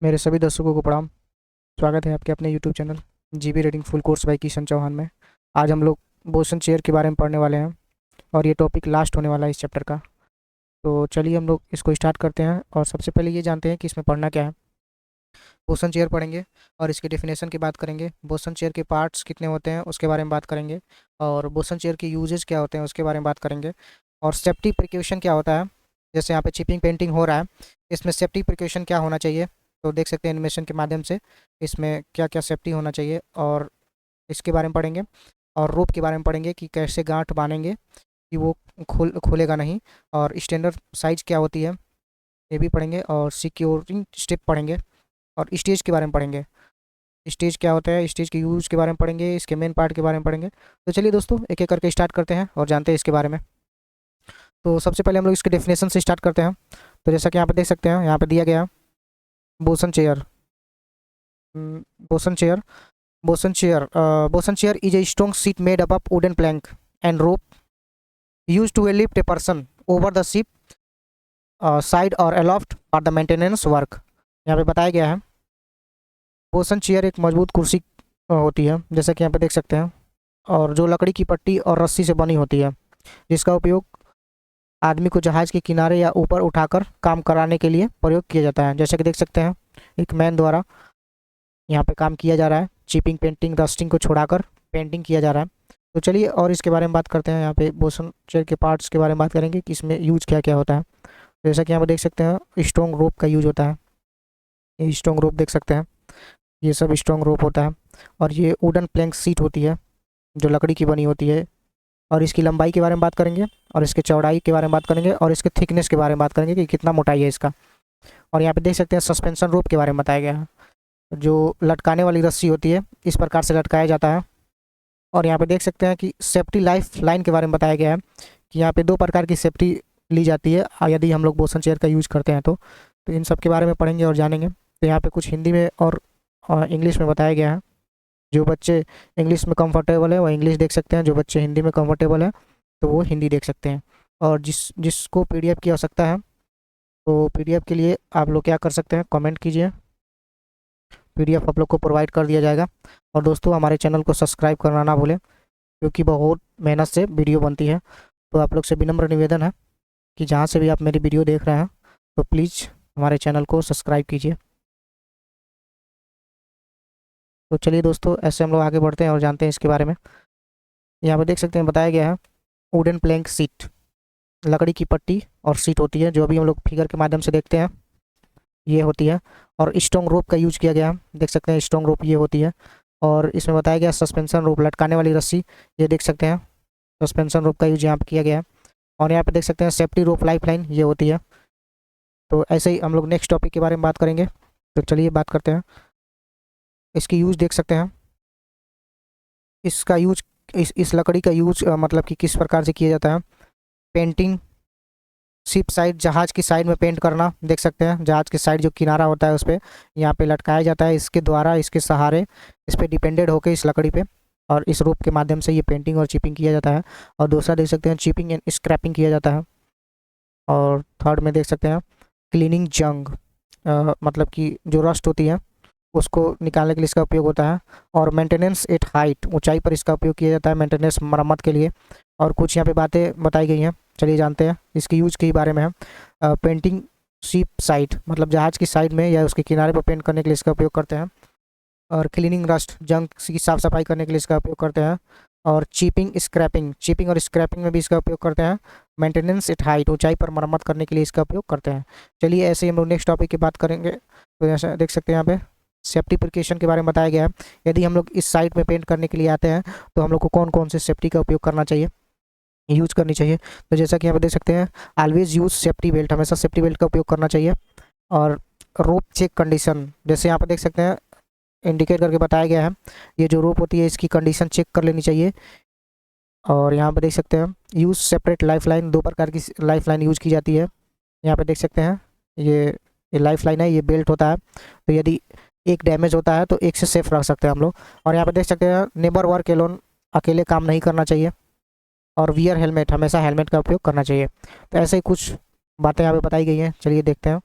मेरे सभी दर्शकों को प्रणाम। स्वागत है आपके अपने YouTube channel GB reading full course by Kishan Chauhan में। आज हम लोग बोसन चेयर के बारे में पढ़ने वाले हैं और ये टॉपिक लास्ट होने वाला है इस चैप्टर का। तो चलिए हम लोग इसको स्टार्ट करते हैं और सबसे पहले ये जानते हैं कि इसमें पढ़ना क्या है। बोसन चेयर पढ़ेंगे और इसकी डेफिनेशन की बात करेंगे। बोसन चेयर के पार्ट्स कितने होते हैं उसके बारे में बात करेंगे और बोसन चेयर के यूजेस क्या होते हैं उसके बारे में बात करेंगे। और सेफ्टी प्रिकॉशन क्या होता है, जैसे यहाँ पे चिपिंग पेंटिंग हो रहा है, इसमें सेफ्टी प्रिकॉशन क्या होना चाहिए। तो देख सकते हैं एनिमेशन के माध्यम से इसमें क्या क्या सेफ्टी होना चाहिए और इसके बारे में पढ़ेंगे। और रोप के बारे में पढ़ेंगे कि कैसे गांठ बांधेंगे कि वो खुलेगा नहीं। और स्टैंडर्ड साइज क्या होती है ये भी पढ़ेंगे। और सिक्योरिंग स्टेप पढ़ेंगे और स्टेज के बारे में पढ़ेंगे। स्टेज क्या होता है, स्टेज के यूज के बारे में पढ़ेंगे, इसके मेन पार्ट के बारे में पढ़ेंगे। तो चलिए दोस्तों एक एक करके स्टार्ट करते हैं और जानते हैं इसके बारे में। तो सबसे पहले हम लोग इसके डेफिनेशन से स्टार्ट करते हैं। तो जैसा कि यहाँ पे देख सकते हैं, यहाँ पे दिया गया boson chair. Boson chair boson chair is a strong seat made up of wooden plank and rope used to lift a person over the ship side or aloft for the maintenance work। यहाँ पे बताया गया है boson chair एक मजबूत कुर्सी होती है, जैसा कि यहाँ पे देख सकते हैं, और जो लकड़ी की पट्टी और रस्सी से बनी होती है, जिसका उपयोग आदमी को जहाज़ के किनारे या ऊपर उठाकर काम कराने के लिए प्रयोग किया जाता है। जैसा कि देख सकते हैं एक मैन द्वारा यहाँ पे काम किया जा रहा है, चिपिंग पेंटिंग रस्टिंग को छुड़ाकर पेंटिंग किया जा रहा है। तो चलिए और इसके बारे में बात करते हैं। यहाँ पे बोसन चेयर के पार्ट्स के बारे में बात करेंगे कि इसमें यूज क्या क्या होता है। जैसा कि यहाँ पे देख सकते हैं स्ट्रॉन्ग रोप का यूज होता है। ये स्ट्रॉन्ग रोप देख सकते हैं, ये सब स्ट्रॉन्ग रोप होता है। और ये वुडन प्लैंक सीट होती है जो लकड़ी की बनी होती है। और इसकी लंबाई के बारे में बात करेंगे और इसके चौड़ाई के बारे में बात करेंगे और इसके थिकनेस के बारे में बात करेंगे कि कितना मोटाई है इसका। और यहाँ पे देख सकते हैं सस्पेंशन रोप के बारे में बताया गया है, जो लटकाने वाली रस्सी होती है, इस प्रकार से लटकाया जाता है। और यहाँ पे देख सकते हैं कि सेफ्टी लाइफ लाइन के बारे में बताया गया है कि यहाँ पे दो प्रकार की सेफ्टी ली जाती है यदि हम लोग बोसन चेयर का यूज करते हैं तो इन सब के बारे में पढ़ेंगे और जानेंगे। तो यहाँ पे कुछ हिंदी में और इंग्लिश में बताया गया है। जो बच्चे इंग्लिश में कंफर्टेबल है वो इंग्लिश देख सकते हैं, जो बच्चे हिंदी में कंफर्टेबल है तो वो हिंदी देख सकते हैं। और जिसको पीडीएफ की आवश्यकता है तो पीडीएफ के लिए आप लोग क्या कर सकते हैं, कमेंट कीजिए, पीडीएफ आप लोग को प्रोवाइड कर दिया जाएगा। और दोस्तों हमारे चैनल को सब्सक्राइब करना ना भूलें, क्योंकि बहुत मेहनत से वीडियो बनती है। तो आप लोग से विनम्र निवेदन है कि जहाँ से भी आप मेरी वीडियो देख रहे हैं तो प्लीज़ हमारे चैनल को सब्सक्राइब कीजिए। तो चलिए दोस्तों ऐसे हम लोग आगे बढ़ते हैं और जानते हैं इसके बारे में। यहाँ पर देख सकते हैं बताया गया है वुडन प्लैंक सीट, लकड़ी की पट्टी और सीट होती है जो अभी हम लोग फिगर के माध्यम से देखते हैं, ये होती है। और स्ट्रॉन्ग रोप का यूज किया गया है, देख सकते हैं स्ट्रॉन्ग रोप ये होती है। और इसमें बताया गया सस्पेंशन रोप, लटकाने वाली रस्सी, ये देख सकते हैं सस्पेंशन रोप का यूज यहाँ पे किया गया है। और यहाँ पे देख सकते हैं सेफ्टी रोप लाइफ लाइन ये होती है। तो ऐसे ही हम लोग नेक्स्ट टॉपिक के बारे में बात करेंगे। तो चलिए बात करते हैं। इसकी यूज देख सकते हैं, इसका यूज इस लकड़ी का यूज मतलब कि किस प्रकार से किया जाता है। पेंटिंग शिप साइड, जहाज की साइड में पेंट करना, देख सकते हैं जहाज की साइड जो किनारा होता है उस पर यहाँ पे लटकाया जाता है, इसके द्वारा इसके सहारे इस पर डिपेंडेड होकर इस लकड़ी पे और इस रोप के माध्यम से ये पेंटिंग और चिपिंग किया जाता है। और दूसरा देख सकते हैं चिपिंग एंड स्क्रैपिंग किया जाता है। और थर्ड में देख सकते हैं क्लीनिंग जंग, मतलब कि जो रस्ट होती है उसको निकालने के लिए इसका उपयोग होता है। और मेंटेनेंस एट हाइट, ऊंचाई पर इसका उपयोग किया जाता है मेंटेनेंस मरम्मत के लिए। और कुछ यहाँ पे बातें बताई गई हैं, चलिए जानते हैं इसके यूज के बारे में। है पेंटिंग शिप साइड, मतलब जहाज की साइड में या उसके किनारे पर पेंट करने के लिए इसका उपयोग करते हैं। और क्लीनिंग रस्ट, जंग की साफ सफाई करने के लिए इसका उपयोग करते हैं। और चिपिंग और स्क्रैपिंग में भी इसका उपयोग करते हैं। मेंटेनेंस एट हाइट, ऊंचाई पर मरम्मत करने के लिए इसका उपयोग करते हैं। चलिए ऐसे ही हम लोग नेक्स्ट टॉपिक की बात करेंगे। तो जैसे देख सकते हैं यहाँ पे सेफ्टी प्रिकॉशन के बारे में बताया गया है। यदि हम लोग इस साइड में पेंट करने के लिए आते हैं तो हम लोग को कौन कौन से सेफ्टी का उपयोग करना चाहिए, यूज करनी चाहिए। तो जैसा कि यहाँ पे देख सकते हैं ऑलवेज यूज सेफ्टी बेल्ट, हमेशा सेफ्टी बेल्ट का उपयोग करना चाहिए। और रोप चेक कंडीशन, जैसे यहाँ पे देख सकते हैं इंडिकेट करके बताया गया है, ये जो रोप होती है इसकी कंडीशन चेक कर लेनी चाहिए। और यहाँ पे देख सकते हैं यूज़ सेपरेट लाइफ लाइन, दो प्रकार की लाइफ लाइन यूज की जाती है। यहाँ पे देख सकते हैं ये लाइफ लाइन है, ये बेल्ट होता है। तो यदि एक डैमेज होता है तो एक से सेफ रख सकते हैं हम लोग। और यहाँ पे देख सकते हैं नेबर वर्क एलोन, अकेले काम नहीं करना चाहिए। और वियर हेलमेट, हमेशा हेलमेट का उपयोग करना चाहिए। तो ऐसे ही कुछ बातें यहाँ पे बताई गई हैं, चलिए देखते हैं।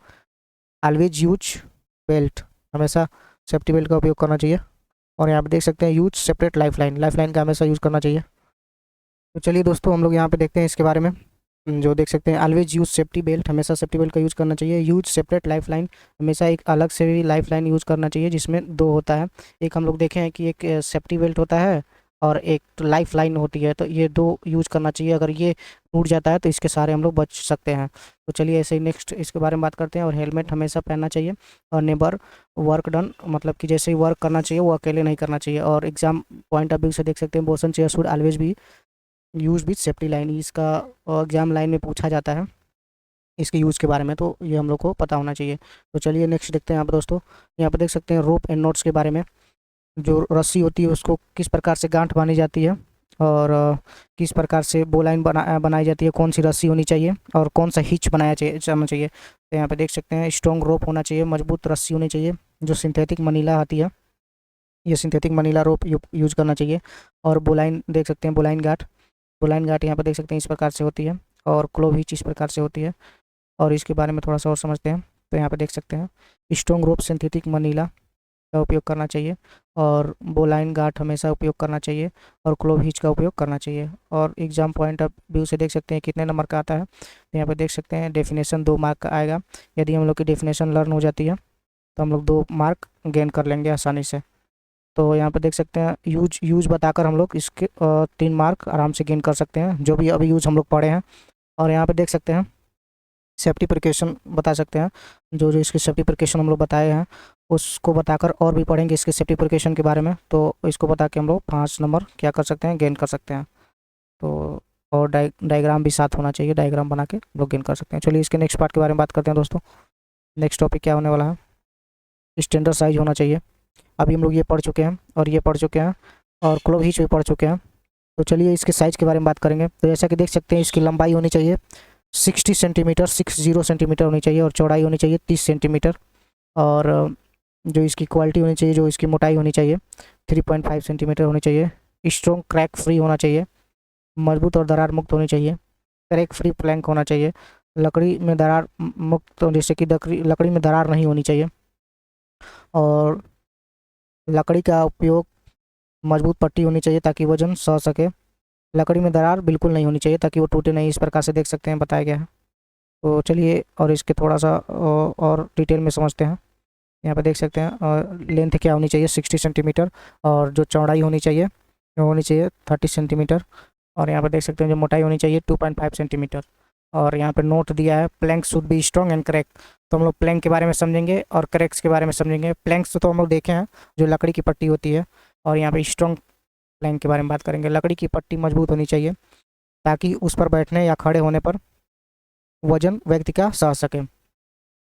ऑलवेज यूज बेल्ट, हमेशा सेफ्टी बेल्ट का उपयोग करना चाहिए। और यहाँ पे देख सकते हैं यूज सेपरेट लाइफलाइन, लाइफलाइन का हमेशा यूज़ करना चाहिए। तो चलिए दोस्तों हम लोग यहाँ पे देखते हैं इसके बारे में। जो देख सकते हैं ऑलवेज यूज सेफ्टी बेल्ट, हमेशा सेफ्टी बेल्ट का यूज़ करना चाहिए। यूज सेपरेट लाइफ लाइन, हमेशा एक अलग से भी लाइफ लाइन यूज़ करना चाहिए जिसमें दो होता है। एक हम लोग देखे हैं कि एक सेफ्टी बेल्ट होता है और एक लाइफ लाइन होती है, तो ये दो यूज़ करना चाहिए। अगर ये टूट जाता है तो इसके सारे हम लोग बच सकते हैं। तो चलिए ऐसे ही नेक्स्ट इसके बारे में बात करते हैं। और हेलमेट हमेशा पहनना चाहिए। और नेबर वर्क डन, मतलब कि जैसे ही वर्क करना चाहिए वो अकेले नहीं करना चाहिए। और एग्जाम पॉइंट ऑफ व्यू से देख सकते हैं मोशन चेयर शुड ऑलवेज भी यूज विथ सेफ्टी लाइन, इसका एग्जाम लाइन में पूछा जाता है इसके यूज़ के बारे में, तो ये हम लोग को पता होना चाहिए। तो चलिए नेक्स्ट देखते हैं यहाँ पर दोस्तों। यहाँ पर देख सकते हैं रोप एंड नोट्स के बारे में। जो रस्सी होती है उसको किस प्रकार से गांठ बांधी जाती है और किस प्रकार से बोलाइन बनाई जाती है, कौन सी रस्सी होनी चाहिए और कौन सा हिच बनाया जाना चाहिए। तो यहाँ पे देख सकते हैं स्ट्रॉन्ग रोप होना चाहिए, मजबूत रस्सी होनी चाहिए। जो सिंथेटिक मनीला आती है, ये सिंथेटिक मनीला रोप यूज करना चाहिए। और बोलाइन देख सकते हैं, बोलाइन गार्ड यहाँ पर देख सकते हैं इस प्रकार से होती है। और क्लोव हिच इस प्रकार से होती है। और इसके बारे में थोड़ा सा और समझते हैं। तो यहाँ पे देख सकते हैं स्ट्रॉन्ग रोप सिंथेटिक मनीला का उपयोग करना चाहिए। और बोलाइन गार्ड हमेशा उपयोग करना चाहिए। और क्लोव हिच का उपयोग करना चाहिए। और एग्जाम पॉइंट ऑफ व्यू से देख सकते हैं कितने नंबर का आता है। तो यहाँ पे देख सकते हैं डेफिनेशन 2 मार्क का आएगा। यदि हम लोग की डेफिनेशन लर्न हो जाती है तो हम लोग 2 मार्क गेन कर लेंगे आसानी से। तो यहाँ पे देख सकते हैं यूज बताकर हम लोग इसके 3 मार्क आराम से गेन कर सकते हैं, जो भी अभी यूज हम लोग पढ़े हैं। और यहाँ पे देख सकते हैं सेफ्टी प्रिकॉशन बता सकते हैं। जो जो इसके सेफ्टी प्रिकॉशन हम लोग बताए हैं उसको बताकर और भी पढ़ेंगे इसके सेफ्टी प्रिकॉशन के बारे में, तो इसको बता के हम लोग 5 नंबर क्या कर सकते हैं, गेन कर सकते हैं। तो और डायग्राम भी साथ होना चाहिए, डायग्राम बना के लोग गेन कर सकते हैं। चलिए इसके नेक्स्ट पार्ट के बारे में बात करते हैं दोस्तों। नेक्स्ट टॉपिक क्या होने वाला है, स्टैंडर्ड साइज होना चाहिए। अभी हम लोग ये पढ़ चुके हैं और ये पढ़ चुके हैं और क्लोव हिच भी पढ़ चुके हैं। तो चलिए इसके साइज़ के बारे में बात करेंगे। तो जैसा कि देख सकते हैं इसकी लंबाई होनी चाहिए 60 सेंटीमीटर, 60 सेंटीमीटर होनी चाहिए। और चौड़ाई होनी चाहिए 30 सेंटीमीटर। और जो इसकी क्वालिटी होनी चाहिए, जो इसकी मोटाई होनी चाहिए 3.5 सेंटीमीटर होनी चाहिए। स्ट्रॉन्ग क्रैक फ्री होना चाहिए, मजबूत और दरार मुक्त होनी चाहिए। क्रैक फ्री प्लैंक होना चाहिए, लकड़ी में दरार मुक्त, जैसे कि लकड़ी में दरार नहीं होनी चाहिए। और लकड़ी का उपयोग मजबूत पट्टी होनी चाहिए ताकि वजन सह सके। लकड़ी में दरार बिल्कुल नहीं होनी चाहिए ताकि वो टूटे नहीं, इस प्रकार से देख सकते हैं बताया गया है। तो चलिए और इसके थोड़ा सा और डिटेल में समझते हैं। यहाँ पे देख सकते हैं और लेंथ क्या होनी चाहिए 60 सेंटीमीटर। और जो चौड़ाई होनी चाहिए वो होनी चाहिए 30 सेंटीमीटर। और यहाँ पे देख सकते हैं जो मोटाई होनी चाहिए 2.5 सेंटीमीटर। और यहाँ पे नोट दिया है plank should be strong and correct. तो हम लोग प्लैंक के बारे में समझेंगे और करेक्ट्स के बारे में समझेंगे। प्लैंक्स तो हम लोग देखे हैं, जो लकड़ी की पट्टी होती है। और यहाँ पे स्ट्रॉन्ग प्लैंक के बारे में बात करेंगे। लकड़ी की पट्टी मजबूत होनी चाहिए ताकि उस पर बैठने या खड़े होने पर वजन व्यक्ति का सह सके।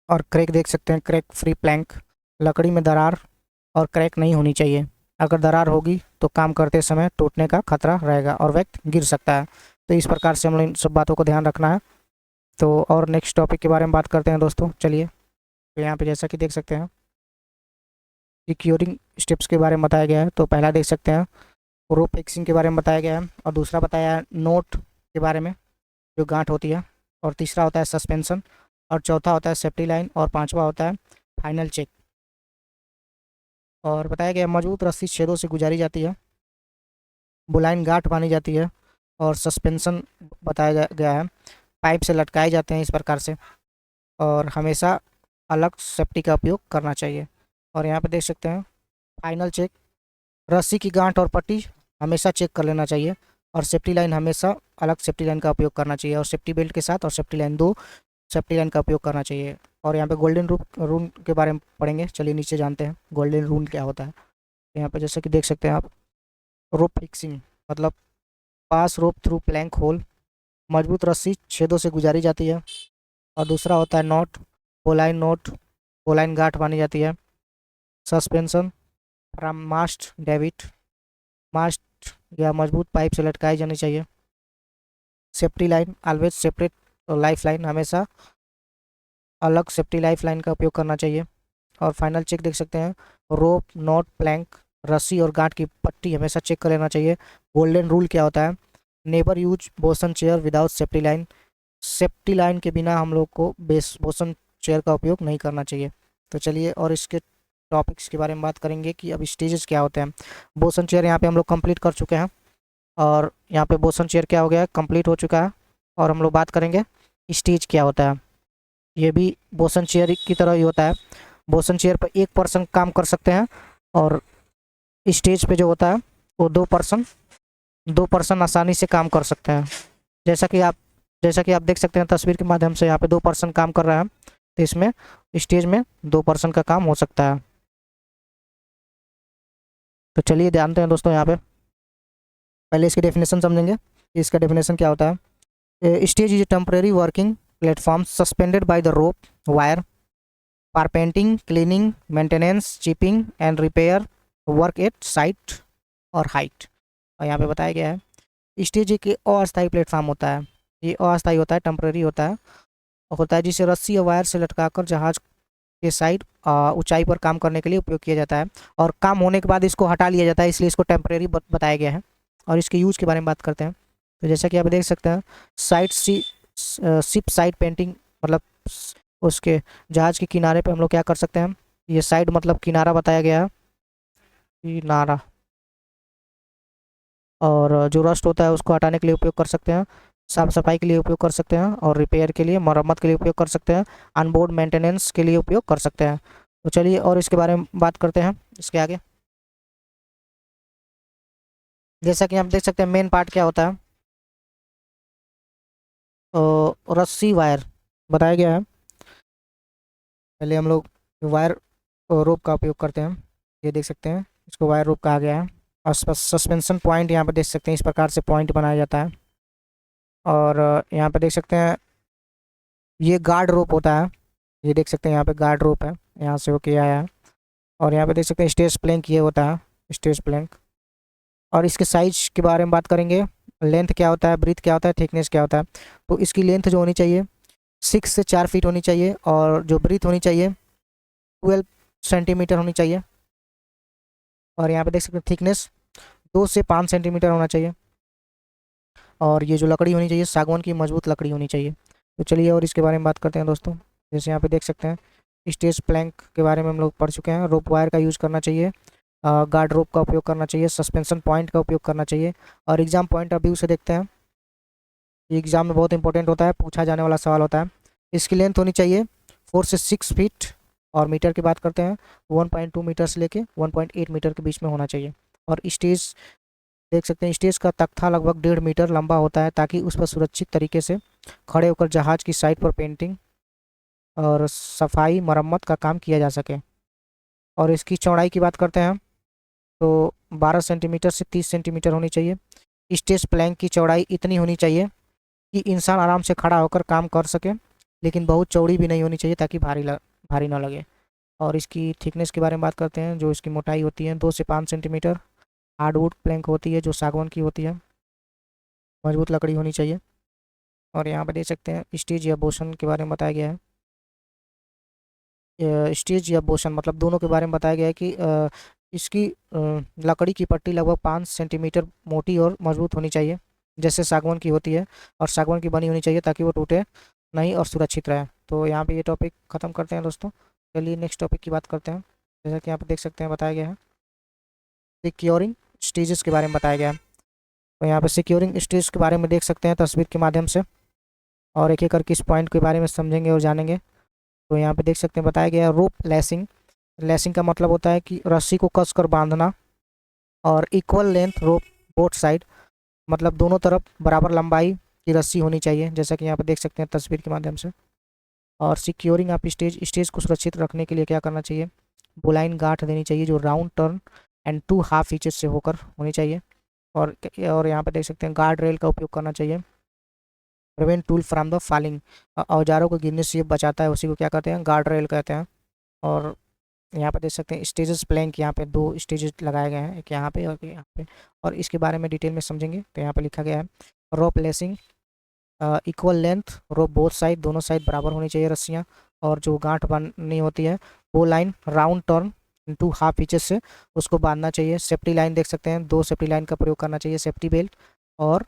और क्रैक देख सकते हैं, क्रैक फ्री प्लैंक, लकड़ी में दरार और क्रैक नहीं होनी चाहिए। अगर दरार होगी तो काम करते समय टूटने का खतरा रहेगा और व्यक्ति गिर सकता है। तो इस प्रकार से हम लोग इन सब बातों को ध्यान रखना है। तो और नेक्स्ट टॉपिक के बारे में बात करते हैं दोस्तों। चलिए तो यहाँ पे जैसा कि देख सकते हैं सिक्योरिंग स्टेप्स के बारे में बताया गया है। तो पहला देख सकते हैं रोप फिक्सिंग के बारे में बताया गया है। और दूसरा बताया है नोट के बारे में, जो गांठ होती है। और तीसरा होता है सस्पेंशन। और चौथा होता है सेफ्टी लाइन। और पांचवा होता है फाइनल चेक। और बताया गया मजबूत रस्सी छेदों से गुजारी जाती है, बुलाइन गांठ बांधी जाती है। और सस्पेंशन बताया गया है, पाइप से लटकाए जाते हैं इस प्रकार से। और हमेशा अलग सेफ्टी का उपयोग करना चाहिए। और यहाँ पे देख सकते हैं फाइनल चेक, रस्सी की गांठ और पट्टी हमेशा चेक कर लेना चाहिए। और सेफ्टी लाइन हमेशा अलग सेफ्टी लाइन का उपयोग करना चाहिए। और सेफ्टी बेल्ट के साथ और सेफ्टी लाइन, दो सेफ्टी लाइन का उपयोग करना चाहिए। और यहाँ पे गोल्डन रूल के बारे में पढ़ेंगे। चलिए नीचे जानते हैं गोल्डन रूल क्या होता है। यहाँ पे जैसे कि देख सकते हैं आप, रोप फिक्सिंग मतलब पास रोप थ्रू प्लैंक होल, मजबूत रस्सी छेदों से गुजारी जाती है। और दूसरा होता है नोट, बोलाइन गांठ बांधी जाती है। सस्पेंशन फ्रॉम मास्ट डेविट, मास्ट या मजबूत पाइप से लटकाई जानी चाहिए। Safety line always separate, life line हमेशा अलग सेफ्टी लाइफ लाइन का उपयोग करना चाहिए। और फाइनल चेक देख सकते हैं रोप, नोट, प्लैंक, रस्सी और गांठ की पट्टी हमेशा चेक कर लेना चाहिए। गोल्डन रूल क्या होता है, never use boson chair without safety line, safety line के बिना हम लोग को बोसन चेयर का उपयोग नहीं करना चाहिए। तो चलिए और इसके टॉपिक्स के बारे में बात करेंगे कि अब स्टेजेस क्या होते हैं। बोसन चेयर यहाँ पे हम लोग कंप्लीट कर चुके हैं, और यहाँ पे बोसन चेयर क्या हो गया है, कंप्लीट हो चुका है। और हम लोग बात करेंगे स्टेज क्या होता है। ये भी बोसन चेयर की तरह ही होता है। बोसन चेयर पर एक पर्सन काम कर सकते हैं, और स्टेज पे जो होता है वो दो पर्सन आसानी से काम कर सकते हैं। जैसा कि आप जैसा कि आप देख सकते हैं तस्वीर के माध्यम से, यहाँ पे दो पर्सन काम कर रहा है, तो इसमें स्टेज में दो पर्सन का काम हो सकता है। तो चलिए जानते हैं दोस्तों, यहाँ पे पहले इसकी डेफिनेशन समझेंगे कि इसका डेफिनेशन क्या होता है। Stage is a temporary working platform suspended by the rope wire for painting, cleaning, maintenance, chipping and repair work at site और हाइट। और यहाँ पे बताया गया है स्टेज एक अस्थायी प्लेटफॉर्म होता है। ये अस्थायी होता है, टेम्परेरी होता है जिसे रस्सी या वायर से लटकाकर जहाज के साइड ऊंचाई पर काम करने के लिए उपयोग किया जाता है, और काम होने के बाद इसको हटा लिया जाता है, इसलिए इसको टेम्परेरी बताया गया है। और इसके यूज के बारे में बात करते हैं। तो जैसा कि आप देख सकते हैं साइड शिप साइड पेंटिंग, मतलब उसके जहाज के किनारे पे हम लोग क्या कर सकते हैं, ये साइड मतलब किनारा बताया गया है, किनारा। और जो रस्ट होता है उसको हटाने के लिए उपयोग कर सकते हैं, साफ सफाई के लिए उपयोग कर सकते हैं, और रिपेयर के लिए, मरम्मत के लिए उपयोग कर सकते हैं, अनबोर्ड मेंटेनेंस के लिए उपयोग कर सकते हैं। तो चलिए और इसके बारे में बात करते हैं इसके आगे। जैसा कि आप देख सकते हैं मेन पार्ट क्या होता है, तो रस्सी वायर बताया गया है। पहले हम लोग वायर रोप का उपयोग करते हैं, ये देख सकते हैं इसको वायर रोप कहा गया है। और सस्पेंशन पॉइंट यहाँ पर देख सकते हैं, इस प्रकार से पॉइंट बनाया जाता है। और यहाँ पे देख सकते हैं ये गार्ड रोप होता है, ये देख सकते हैं यहाँ पे गार्ड रोप है, यहाँ से होके आया है। और यहाँ पे देख सकते हैं स्टेज प्लैंक, ये होता है स्टेज प्लैंक। और इसके साइज के बारे में बात करेंगे, लेंथ क्या होता है, ब्रीथ क्या होता है, थिकनेस क्या होता है। तो इसकी लेंथ जो होनी चाहिए 6 से 4 फीट होनी चाहिए, और जो ब्रीथ होनी चाहिए 12 सेंटीमीटर होनी चाहिए। और यहाँ पे देख सकते हैं थिकनेस 2 से 5 सेंटीमीटर होना चाहिए। और ये जो लकड़ी होनी चाहिए सागवान की मजबूत लकड़ी होनी चाहिए। तो चलिए और इसके बारे में बात करते हैं दोस्तों। जैसे यहाँ पे देख सकते हैं स्टेज प्लैंक के बारे में हम लोग पढ़ चुके हैं। रोप वायर का यूज़ करना चाहिए, गार्ड रोप का उपयोग करना चाहिए, सस्पेंशन पॉइंट का उपयोग करना चाहिए। और एग्जाम पॉइंट ऑफ व्यू से देखते हैं, ये एग्जाम में बहुत इंपॉर्टेंट होता है, पूछा जाने वाला सवाल होता है। इसकी लेंथ होनी चाहिए 4 से 6 फीट, और मीटर की बात करते हैं 1.2 मीटर से लेके 1.8 मीटर के बीच में होना चाहिए। और स्टेज देख सकते हैं स्टेज का तख्ता लगभग 1.5 मीटर लंबा होता है, ताकि उस पर सुरक्षित तरीके से खड़े होकर जहाज की साइड पर पेंटिंग और सफाई मरम्मत का काम किया जा सके। और इसकी चौड़ाई की बात करते हैं तो 12 सेंटीमीटर से 30 सेंटीमीटर होनी चाहिए। स्टेज प्लैंक की चौड़ाई इतनी होनी चाहिए कि इंसान आराम से खड़ा होकर काम कर सके, लेकिन बहुत चौड़ी भी नहीं होनी चाहिए ताकि भारी ना लगे। और इसकी थिकनेस के बारे में बात करते हैं, जो इसकी मोटाई होती है 2 से 5 सेंटीमीटर। हार्डवुड प्लैंक होती है जो सागवान की होती है, मजबूत लकड़ी होनी चाहिए। और यहाँ पर देख सकते हैं स्टेज या बोसन के बारे में बताया गया है। स्टेज या बोसन मतलब दोनों के बारे में बताया गया है कि इसकी लकड़ी की पट्टी लगभग 5 सेंटीमीटर मोटी और मजबूत होनी चाहिए, जैसे सागवान की होती है, और सागवान की बनी होनी चाहिए ताकि वो टूटे नहीं और सुरक्षित रहे। तो यहाँ पे ये टॉपिक ख़त्म करते हैं दोस्तों। चलिए नेक्स्ट टॉपिक की बात करते हैं। जैसा कि यहाँ पे देख सकते हैं बताया गया है सिक्योरिंग स्टेजेस के बारे में बताया गया है। तो यहाँ पे सिक्योरिंग स्टेज के बारे में देख सकते हैं तस्वीर के माध्यम से, और एक एक करके इस पॉइंट के बारे में समझेंगे और जानेंगे। तो यहाँ पे देख सकते हैं बताया गया है रोप लैसिंग। लैसिंग का मतलब होता है कि रस्सी को कस कर बांधना। और इक्वल लेंथ रोप बोथ साइड, मतलब दोनों तरफ बराबर लंबाई की रस्सी होनी चाहिए, जैसा कि यहाँ पे देख सकते हैं तस्वीर के माध्यम से। और सिक्योरिंग आप स्टेज को सुरक्षित रखने के लिए क्या करना चाहिए, बोलाइन गांठ देनी चाहिए जो round turn and 2 half inches से होकर होनी चाहिए। और यहाँ पे देख सकते हैं गार्ड रेल का उपयोग करना चाहिए। Prevent tool from the falling, औजारों को गिरने से बचाता है, उसी को क्या कहते हैं, गार्ड रेल कहते हैं। और यहाँ पे देख सकते हैं स्टेजेस प्लैंक, यहाँ पे 2 स्टेजेस लगाए गए हैं, एक यहाँ पे और एक यहाँ पे। और इसके बारे में डिटेल में समझेंगे। तो यहाँ पे लिखा गया है रोप लेसिंग, इक्वल लेंथ रोप बोथ साइड, दोनों साइड बराबर होनी चाहिए रस्सियाँ। और जो गांठ बननी होती है वो line round turn 2 half inches से उसको बांधना चाहिए। सेफ्टी लाइन देख सकते हैं 2 सेफ्टी लाइन का प्रयोग करना चाहिए, सेफ्टी बेल्ट और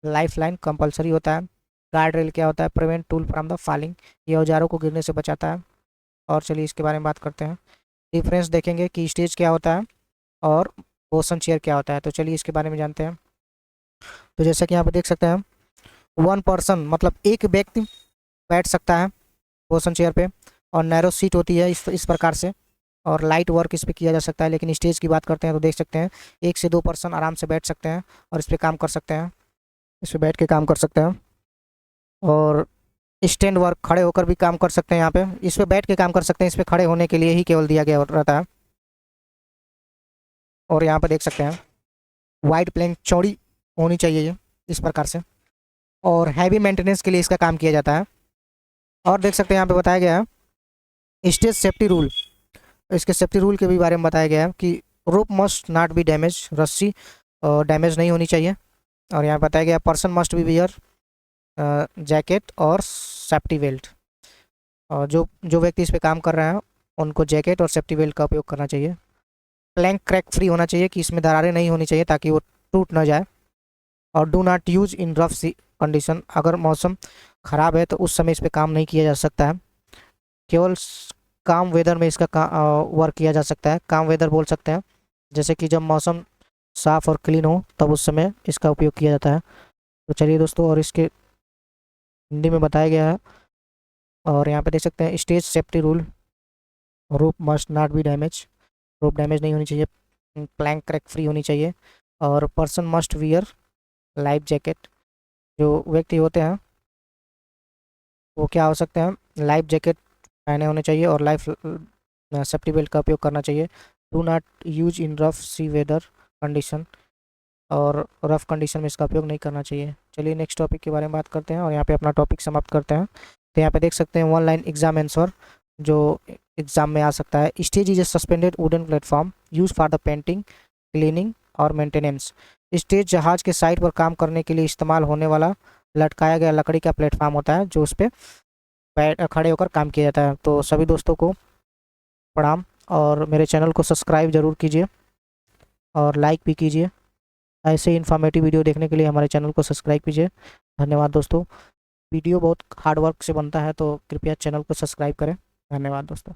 लाइफ लाइन कंपल्सरी होता है। गार्ड रेल क्या होता है, prevent tool from the falling, ये औजारों को गिरने से बचाता है। और चलिए इसके बारे में बात करते हैं। डिफरेंस देखेंगे कि स्टेज क्या होता है और पोर्शन चेयर क्या होता है। तो चलिए इसके बारे में जानते हैं। तो जैसा कि यहाँ पे देख सकते हैं, वन पर्सन मतलब एक व्यक्ति बैठ सकता है पोर्शन चेयर पे, और नैरो सीट होती है इस प्रकार से, और लाइट वर्क इस पे किया जा सकता है। लेकिन स्टेज की बात करते हैं तो देख सकते हैं 1 से 2 पर्सन आराम से बैठ सकते हैं और इस पे काम कर सकते हैं, इस पे बैठ के काम कर सकते हैं। और स्टैंड वर्क, खड़े होकर भी काम कर सकते हैं। यहाँ पे इस पे बैठ के काम कर सकते हैं, इस पे खड़े होने के लिए ही केवल दिया गया रहता है। और यहाँ पे देख सकते हैं वाइड प्लैंक चौड़ी होनी चाहिए ये इस प्रकार से, और हैवी मेंटेनेंस के लिए इसका काम किया जाता है। और देख सकते हैं यहाँ पे बताया गया है स्टेज सेफ्टी रूल, इसके सेफ्टी रूल के भी बारे में बताया गया है कि रोप मस्ट नॉट बी डैमेज, रस्सी डैमेज नहीं होनी चाहिए। और यहाँ बताया गया person must be wear jacket और सेफ्टी बेल्ट, और जो जो व्यक्ति इस पे काम कर रहे हैं उनको जैकेट और सेफ्टी बेल्ट का उपयोग करना चाहिए। प्लैंक क्रैक फ्री होना चाहिए, कि इसमें दरारें नहीं होनी चाहिए ताकि वो टूट ना जाए। और do not use in rough sea condition, अगर मौसम ख़राब है तो उस समय इस पे काम नहीं किया जा सकता है। केवल काम वेदर में इसका वर्क किया जा सकता है, काम वेदर बोल सकते हैं, जैसे कि जब मौसम साफ़ और क्लीन हो तब उस समय इसका उपयोग किया जाता है। तो चलिए दोस्तों, और इसके हिंदी में बताया गया है। और यहाँ पे देख सकते हैं stage safety rule, rope must not be damage, rope damage नहीं होनी चाहिए, प्लैंक क्रैक फ्री होनी चाहिए, और person must wear life jacket, जो व्यक्ति होते हैं वो क्या हो सकते हैं लाइफ जैकेट पहने होने चाहिए और लाइफ सेफ्टी बेल्ट का उपयोग करना चाहिए। Do not use in rough see whether condition, और रफ कंडीशन में इसका उपयोग नहीं करना चाहिए। चलिए नेक्स्ट टॉपिक के बारे में बात करते हैं और यहाँ पे अपना टॉपिक समाप्त करते हैं। तो यहाँ पे देख सकते हैं वन लाइन एग्जाम आंसर जो एग्जाम में आ सकता है। Stage is a suspended wooden platform use for the painting, cleaning और मेंटेनेंस। स्टेज जहाज के साइड पर काम करने के लिए इस्तेमाल होने वाला लटकाया गया लकड़ी का प्लेटफॉर्म होता है, जो उस पर खड़े होकर काम किया जाता है। तो सभी दोस्तों को प्रणाम, और मेरे चैनल को सब्सक्राइब ज़रूर कीजिए और लाइक भी कीजिए। ऐसे इन्फॉर्मेटिव वीडियो देखने के लिए हमारे चैनल को सब्सक्राइब कीजिए। धन्यवाद दोस्तों। वीडियो बहुत हार्ड वर्क से बनता है, तो कृपया चैनल को सब्सक्राइब करें। धन्यवाद दोस्तों।